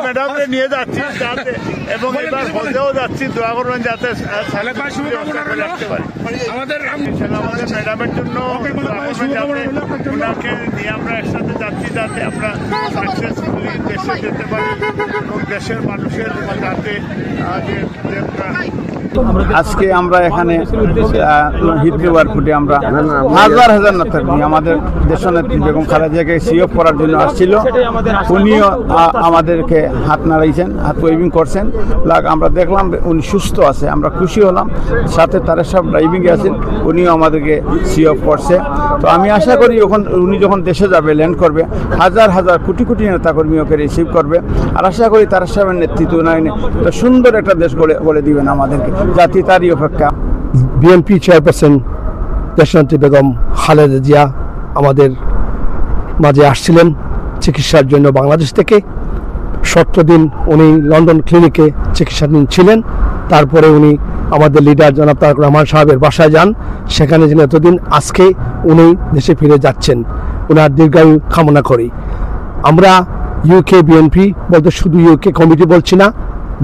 ম্যাডামকে নিয়ে যাচ্ছি যাতে এবং এবার হজেও যাচ্ছি দোয়া করবেন যাতে রাখতে পারি আমাদের ম্যাডামের জন্য ওনাকে নিয়ে আমরা একসাথে যাচ্ছি যাতে আমরা সাকসেসফুলি দেশে যেতে পারি এবং দেশের মানুষের যাতে আজকে আমরা এখানে হিথ্রো এয়ারপোর্টে আমরা হাজার হাজার নেতাকর্মী আমাদের দেশনেত্রী বেগম খালেদা জিয়াকে সিওফ করার জন্য আসছিল। উনিও আমাদেরকে হাত নাড়াইছেন, হাত ওয়েভিং করছেন। আমরা দেখলাম উনি সুস্থ আছে, আমরা খুশি হলাম। সাথে তারা সব ড্রাইভিংয়ে আছেন, উনিও আমাদেরকে সিওফ করছে। তো আমি আশা করি উনি যখন দেশে যাবে, ল্যান্ড করবে, হাজার হাজার কোটি কোটি নেতাকর্মী ওকে রিসিভ করবে। আর আশা করি তারা সাহেবের নেতৃত্ব উন্নয়নে সুন্দর একটা দেশ গড়ে দিবেন আমাদেরকে, জাতি তারই অপেক্ষা। বিএনপি চেয়ারপারসন দেশনেত্রী বেগম খালেদা জিয়া আমাদের মাঝে আসছিলেন চিকিৎসার জন্য বাংলাদেশ থেকে। 17 দিন উনি লন্ডন ক্লিনিকে চিকিৎসাধীন ছিলেন। তারপরে উনি আমাদের লিডার জনাব তারেক রহমান সাহেবের বাসায় যান, সেখানে যিনি এতদিন, আজকে উনি দেশে ফিরে যাচ্ছেন। ওনার দীর্ঘায়ু কামনা করি। আমরা ইউকে বিএনপি বলতে শুধু ইউকে কমিটি বলছি না,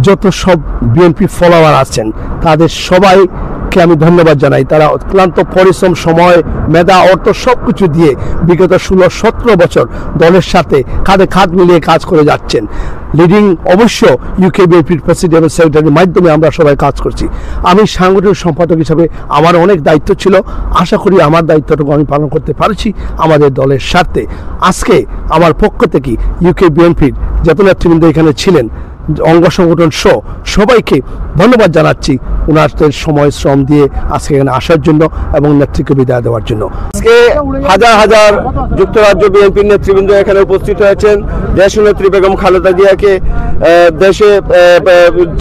যত সব বিএনপি ফলোয়ার আছেন তাদের সবাইকে আমি ধন্যবাদ জানাই। তারা অক্লান্ত পরিশ্রম, সময়, মেধা, অর্থ সব কিছু দিয়ে বিগত 16-17 বছর দলের সাথে কাঁধে কাঁধ মিলিয়ে কাজ করে যাচ্ছেন। লিডিং অবশ্য ইউকে বিএনপির প্রেসিডেন্ট এবং সেক্রেটারির মাধ্যমে আমরা সবাই কাজ করছি। আমি সাংগঠনিক সম্পাদক হিসাবে আমার অনেক দায়িত্ব ছিল। আশা করি আমার দায়িত্বটুকু আমি পালন করতে পারছি আমাদের দলের স্বার্থে। আজকে আমার পক্ষ থেকে ইউকে বিএনপির যত নেতৃবৃন্দ এখানে ছিলেন, অঙ্গ সংগঠন সহ সবাইকে ধন্যবাদ জানাচ্ছি ওনাদের সময় শ্রম দিয়ে আজকে এখানে আসার জন্য এবং নেতৃত্বকে বিদায় দেওয়ার জন্য। আজকে হাজার হাজার যুক্তরাজ্য বিএনপির নেতৃবৃন্দ এখানে উপস্থিত হয়েছেন। দেশনেত্রী বেগম খালেদা জিয়াকে দেশে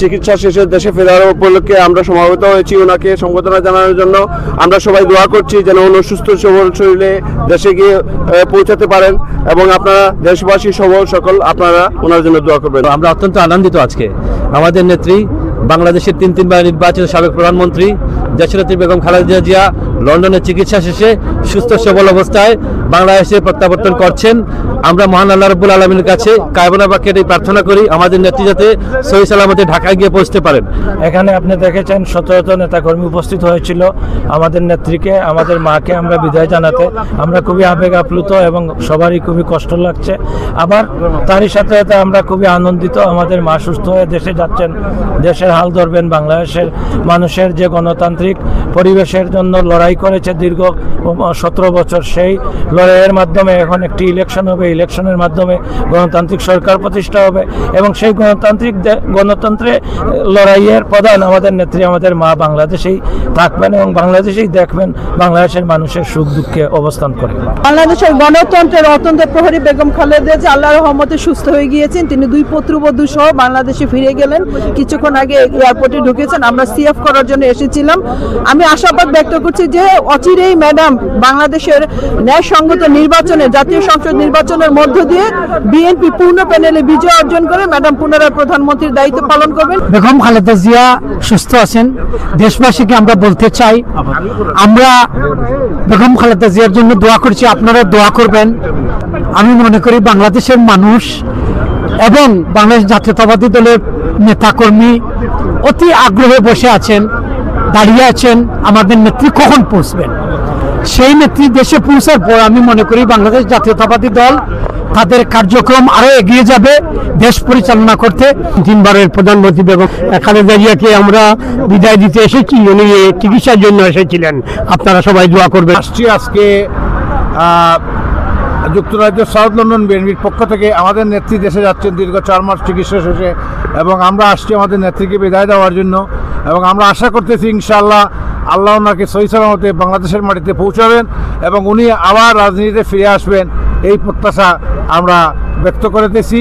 চিকিৎসা শেষে দেশে ফেরার উপলক্ষে আমরা সমাবেত হয়েছি ওনাকে সংবর্ধনা জানানোর জন্য। আমরা সবাই দোয়া করছি যেন উনি সুস্থ সবল শরীরে দেশে গিয়ে পৌঁছাতে পারেন এবং আপনারা দেশবাসী সকল আপনারা ওনার জন্য দোয়া করবেন। আমরা অত্যন্ত আনন্দিত আজকে আমাদের নেত্রী, বাংলাদেশের 3বার নির্বাচিত সাবেক প্রধানমন্ত্রী দেশনেত্রী বেগম খালেদা জিয়া লন্ডনে চিকিৎসা শেষে সুস্থ সবল অবস্থায় বাংলাদেশে প্রত্যাবর্তন করছেন। আমরা মহান আল্লাহ রাব্বুল আলামিনের কাছে কায়মনা বাক্যে প্রার্থনা করি আমাদের নেত্রী যাতে সহি সালামতে ঢাকায় গিয়ে পৌঁছতে পারেন। এখানে আপনি দেখেছেন 17 নেতাকর্মী উপস্থিত হয়েছিল আমাদের নেত্রীকে, আমাদের মাকে আমরা বিদায় জানাতে। আমরা খুবই আবেগ আপ্লুত এবং সবারই খুবই কষ্ট লাগছে। আবার তারই সাথে সাথে আমরা খুবই আনন্দিত, আমাদের মা সুস্থ হয়ে দেশে যাচ্ছেন, দেশের হাল ধরবেন। বাংলাদেশের মানুষের যে গণতান্ত্রিক পরিবেশের জন্য লড়াই করেছে দীর্ঘ 17 বছর, সেই লড়াইয়ের মাধ্যমে এখন একটি ইলেকশন হবে, ইলেকশনের মাধ্যমে গণতান্ত্রিক সরকার প্রতিষ্ঠা হবে এবং সেই গণতন্ত্রে লড়াইয়ের প্রধান আমাদের নেত্রী, আমাদের মা বাংলাদেশেই থাকবেন এবং বাংলাদেশেই দেখবেন বাংলাদেশের মানুষের সুখ দুঃখে অবস্থান করে। বাংলাদেশের গণতন্ত্রের অত্যন্ত প্রহরী বেগম খালেদা জিয়া আল্লাহর রহমতে সুস্থ হয়ে গিয়েছেন। তিনি 2 পুত্রবধূ সহ বাংলাদেশে ফিরে গেলেন, কিছুক্ষণ আগে এয়ারপোর্টে ঢুকেছেন। আমরা সিএফ করার জন্য এসেছিলাম। আমি আশাবাদ ব্যক্ত করছি যে অচিরেই ম্যাডাম বাংলাদেশের ন্যায়সঙ্গত নির্বাচনে, জাতীয় সংসদ নির্বাচনের মধ্য দিয়ে বিএনপি পূর্ণ প্যানেলে বিজয় অর্জন করে ম্যাডাম পুনরায় প্রধানমন্ত্রীর দায়িত্ব পালন করবেন। বেগম খালেদা জিয়া সুস্থ আছেন। দেশবাসীকে আমরা বলতে চাই, আমরা বেগম খালেদা জিয়ার জন্য দোয়া করছি, আপনারা দোয়া করবেন। আমি মনে করি বাংলাদেশের মানুষ এবং বাংলাদেশ জাতীয়তাবাদী দলের নেতাকর্মী অতি আগ্রহে বসে আছেন, দাঁড়িয়ে আছেন আমাদের নেত্রী কখন পৌঁছবেন। সেই নেত্রী দেশে পৌঁছার পর আমি মনে করি বাংলাদেশ জাতীয়তাবাদী দল তাদের কার্যক্রম আরো এগিয়ে যাবে দেশ পরিচালনা করতে। 3বারের প্রধানমন্ত্রী বেগম খালেদা জিয়াকে আমরা বিদায় দিতে এসেছি, উনি চিকিৎসার জন্য এসেছিলেন, আপনারা সবাই দোয়া করবেন। আসছি আজকে যুক্তরাজ্যের সাউথ লন্ডন বিএনপির পক্ষ থেকে আমাদের নেত্রী দেশে যাচ্ছেন দীর্ঘ 4 মাস চিকিৎসা শেষে, এবং আমরা আসছি আমাদের নেত্রীকে বিদায় দেওয়ার জন্য। এবং আমরা আশা করতেছি ইনশাআল্লাহ আল্লাহ ওনাকে সহি সালামতে বাংলাদেশের মাটিতে পৌঁছাবেন এবং উনি আবার রাজনীতিতে ফিরে আসবেন, এই প্রত্যাশা আমরা ব্যক্ত করতেছি।